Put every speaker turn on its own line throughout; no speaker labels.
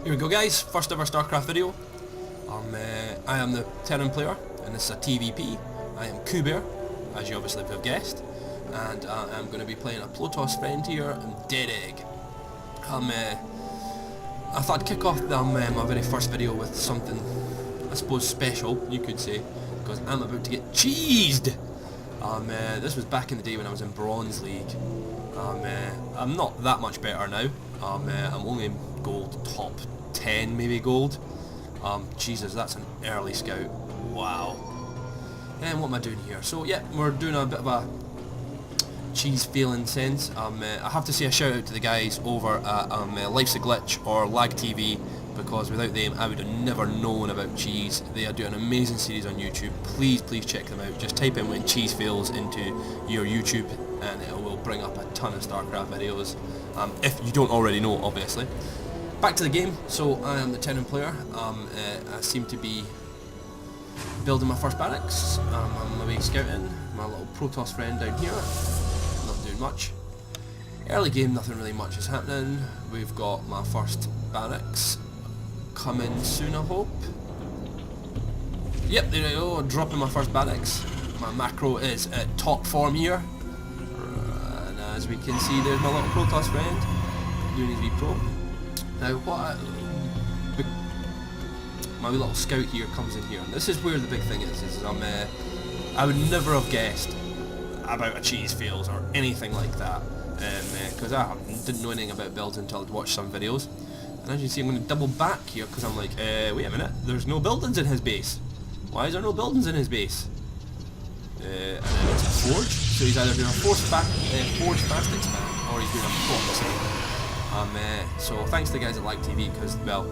Here we go, guys, first ever Starcraft video. I am the Terran player, and this is a TVP. I am Kuber, as you obviously have guessed, and I'm going to be playing a Protoss friend here, and Dead Egg. I thought I'd kick off my very first video with something, I suppose, special, you could say, because I'm about to get cheesed! This was back in the day when I was in Bronze League. I'm not that much better now. I'm only in gold, top 10 maybe gold. Jesus, that's an early scout. Wow. And what am I doing here? So yeah, we're doing a bit of a cheese feeling sense. I have to say a shout out to the guys over at Life's a Glitch or Lag TV, because without them I would have never known about cheese. They are doing an amazing series on YouTube. Please check them out. Just type in when cheese fails into your YouTube and it will bring up a ton of Starcraft videos, if you don't already know, obviously. Back to the game. So I am the Terran player. I seem to be building my first barracks. I'm away scouting. My little Protoss friend down here, not doing much. Early game, nothing really much is happening. We've got my first barracks coming soon, I hope. Yep, there we go, dropping my first barracks. My macro is at top form here. And as we can see, there's my little Protoss friend doing his V-Pro. Now my wee little scout here comes in here, and this is where the big thing is I would never have guessed about a cheese fails or anything like that, because I didn't know anything about builds until I'd watched some videos. And as you see, I'm going to double back here because I'm like, wait a minute, there's no buildings in his base. Why is there no buildings in his base? And then it's a forge, so he's either doing a forge fast expand or he's doing a proxy. So thanks to the guys at Lag TV, because, well,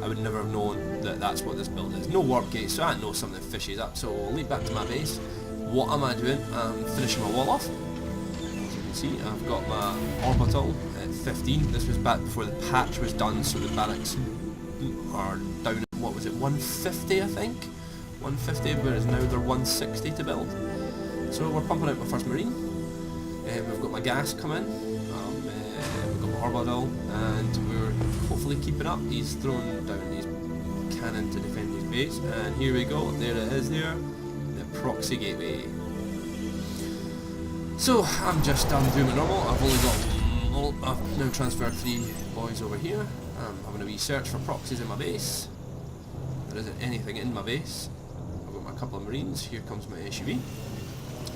I would never have known that that's what this build is. No warp gate, so I know something fishy is up. So we'll lead back to my base. What am I doing? I'm finishing my wall off. As you can see, I've got my orbital at 15. This was back before the patch was done, so the barracks are down at, what was it, 150 I think? 150, whereas now they're 160 to build. So we're pumping out my first marine. We've got my gas coming. We've got my orbital, and we're hopefully keeping up. He's throwing down his cannon to defend his base, and here we go, there it is there, the proxy gateway. So I'm doing my normal. I've now transferred 3 boys over here. I'm having a wee search for proxies in my base. There isn't anything in my base. I've got my couple of marines. Here comes my SUV.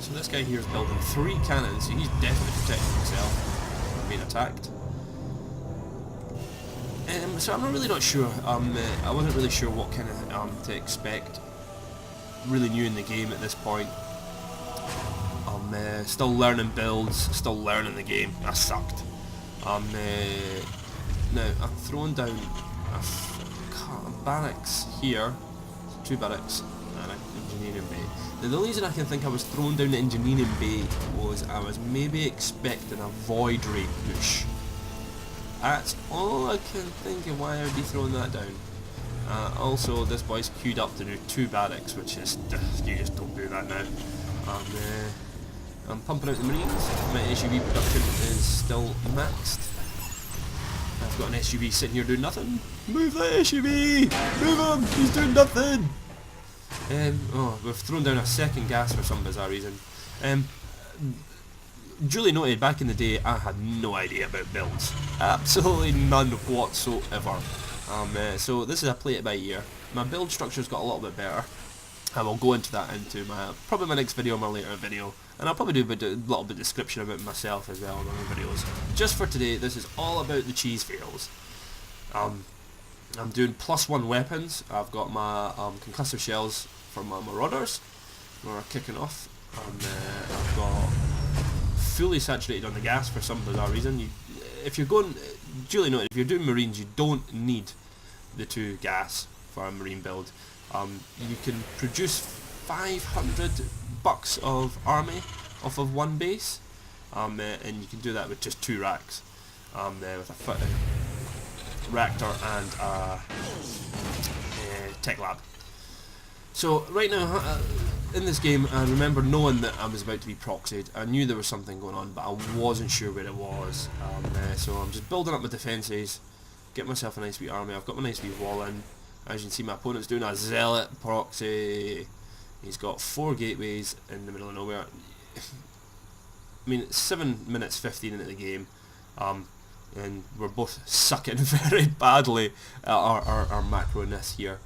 So this guy here is building 3 cannons, so he's definitely protecting himself from being attacked. So I'm really not sure. I wasn't really sure what kind of to expect. Really new in the game at this point. Still learning builds, still learning the game. I sucked. Now I'm throwing down a barracks here, 2 barracks and an engineering bay. Now the only reason I can think I was throwing down the engineering bay was I was maybe expecting a void ray push. That's all I can think of why I would be throwing that down. Also, this boy's queued up to do 2 barracks, which is, you just don't do that now. I'm pumping out the marines. My SUV production is still maxed. I've got an SUV sitting here doing nothing. Move the SUV! Move him! He's doing nothing! Oh, we've thrown down a second gas for some bizarre reason. Duly noted, back in the day I had no idea about builds. Absolutely none whatsoever. So this is a play it by ear. My build structure's got a little bit better. I will go into that probably my next video or my later video. And I'll probably do a little bit of description about myself as well in other videos. Just for today, this is all about the cheese fails. I'm doing +1 weapons. I've got my concussive shells for my marauders. We're kicking off. I've got fully saturated on the gas for some bizarre reason. If you're going, duly noted, if you're doing marines, you don't need the 2 gas for a marine build. You can produce 500 bucks of army off of 1 base, and you can do that with just 2 racks, with a reactor and a tech lab. So right now, in this game, I remember knowing that I was about to be proxied. I knew there was something going on, but I wasn't sure where it was. So I'm just building up my defences, get myself a nice wee army. I've got my nice wee wall in. As you can see, my opponent's doing a zealot proxy. He's got 4 gateways in the middle of nowhere. I mean, it's 7 minutes 15 into the game, and we're both sucking very badly at our macro-ness here.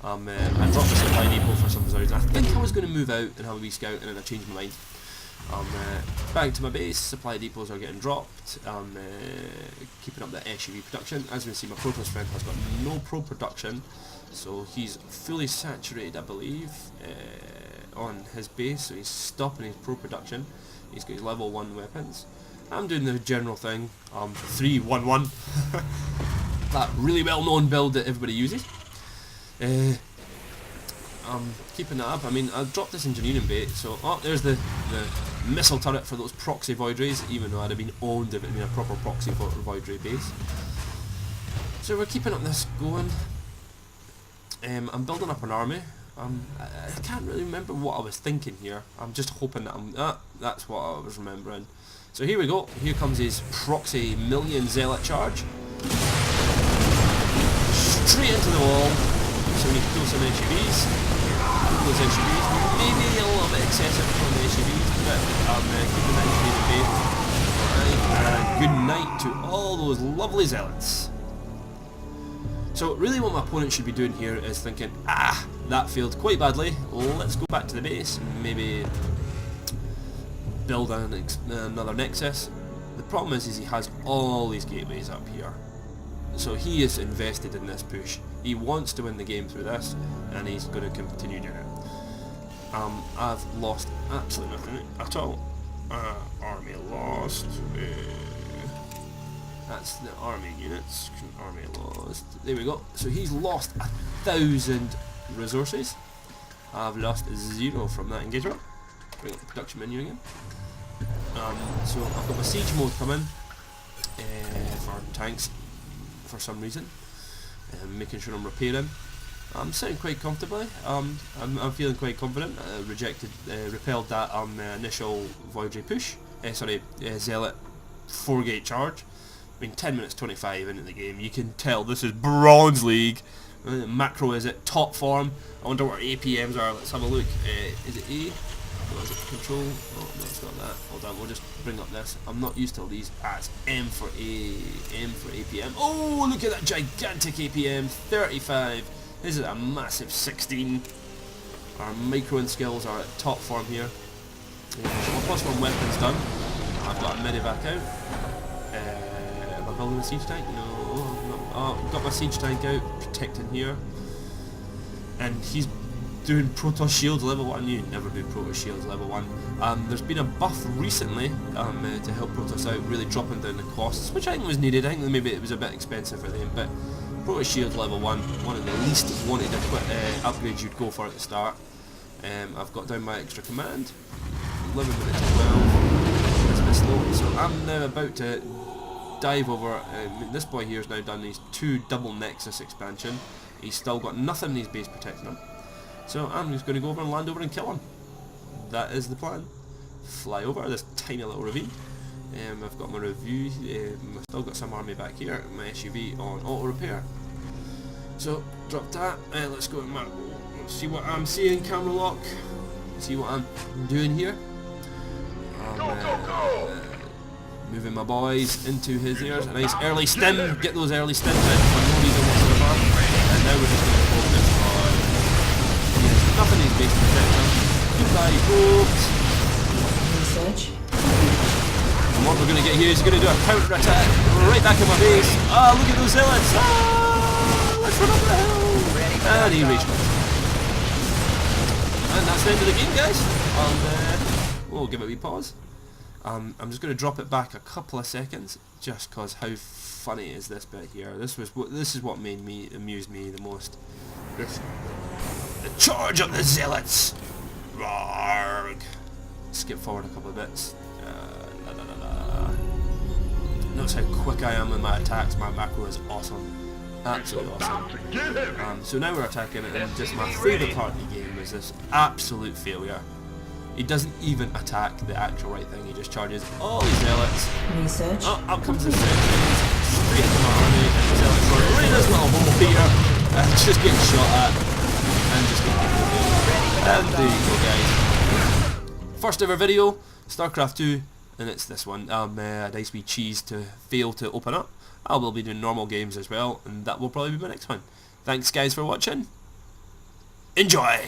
I dropped the supply depot for some reason. I think I was going to move out and have a wee scout, and then I changed my mind. Back to my base, supply depots are getting dropped. Keeping up the SUV production. As you can see, my Protoss friend has got no pro production, so he's fully saturated, I believe, on his base, so he's stopping his pro production. He's got his level 1 weapons. I'm doing the general thing, 3-1-1, that really well known build that everybody uses. Keeping that up. I mean, I've dropped this engineering bait, so there's the missile turret for those proxy void rays, even though I'd have been owned if it had been a proper proxy void ray base. So we're keeping up this going. I'm building up an army. I can't really remember what I was thinking here. I'm just hoping that that's what I was remembering. So here we go. Here comes his proxy million zealot charge. Straight into the wall. So we need to kill some SUVs. Those SUVs may be a little bit excessive on the SUVs, but I'm keeping that engineering bait. Good night to all those lovely zealots. So really what my opponent should be doing here is thinking, that failed quite badly, let's go back to the base and maybe build another nexus. The problem is he has all these gateways up here. So he is invested in this push. He wants to win the game through this, and he's going to continue doing it. I've lost absolutely nothing at all. Army lost. That's the army units. Army lost. There we go. So he's lost 1,000 resources. I've lost 0 from that engagement. Bring up the production menu again. So I've got my siege mode coming for tanks for some reason. Making sure I'm repairing. I'm sitting quite comfortably. I'm feeling quite confident. Repelled that initial void ray push. Zealot 4-gate charge. I mean, 10 minutes 25 into the game, you can tell this is Bronze League. Macro is at top form. I wonder what APMs are. Let's have a look. Is it A? Or is it Control? Oh, no, it's not that. Hold on, we'll just bring up this. I'm not used to all these. It's M for APM. Oh, look at that gigantic APM. 35. This is a massive 16. Our micro and skills are at top form here. So my +1 weapon's done. I've got a medevac out. Am I building a siege tank? No. Got my siege tank out, protecting here. And he's doing Protoss Shields level 1. You never do Protoss Shields level 1. There's been a buff recently to help Protoss out, really dropping down the costs, which I think was needed. I think maybe it was a bit expensive for them, but Protoss Shields level 1, one of the least wanted upgrades you'd go for at the start. I've got down my extra command. 11 minutes to 12. It's a bit slow, so I'm now about to dive over. This boy here has now done these 2 double nexus expansion. He's still got nothing in his base protecting him. So I'm just going to go over and land over and kill him. That is the plan. Fly over this tiny little ravine. I've got my review. I've still got some army back here. My SUV on auto repair. So drop that. Let's go. Let's see what I'm seeing. Camera lock. See what I'm doing here. Moving my boys into his ears. A nice early stim. Get those early stims in for no reason whatsoever. And now we're just going to focus on. Nothing is based protection. Goodbye, folks.
Research.
And what we're going to get here is going to do a counter attack right back in my base. Look at those zealots. Let's run up the hill. And he reached me. And that's the end of the game, guys. We'll give it a wee pause. I'm just going to drop it back a couple of seconds, just cause how funny is this bit here. This is what amused me the most. The charge of the zealots! Roarg! Skip forward a couple of bits. Notice how quick I am with my attacks. My macro is awesome. Absolutely awesome. So now we're attacking it, and just my favourite part of the game is this absolute failure. He doesn't even attack the actual right thing, he just charges all these zealots.
Research.
Up comes the sentries, straight into my army, So it's running this little hole here, just getting shot at, and just getting killed. And there you go, guys. First ever video, Starcraft2, and it's this one. A nice wee cheese to fail to open up. I will be doing normal games as well, and that will probably be my next one. Thanks guys for watching. Enjoy!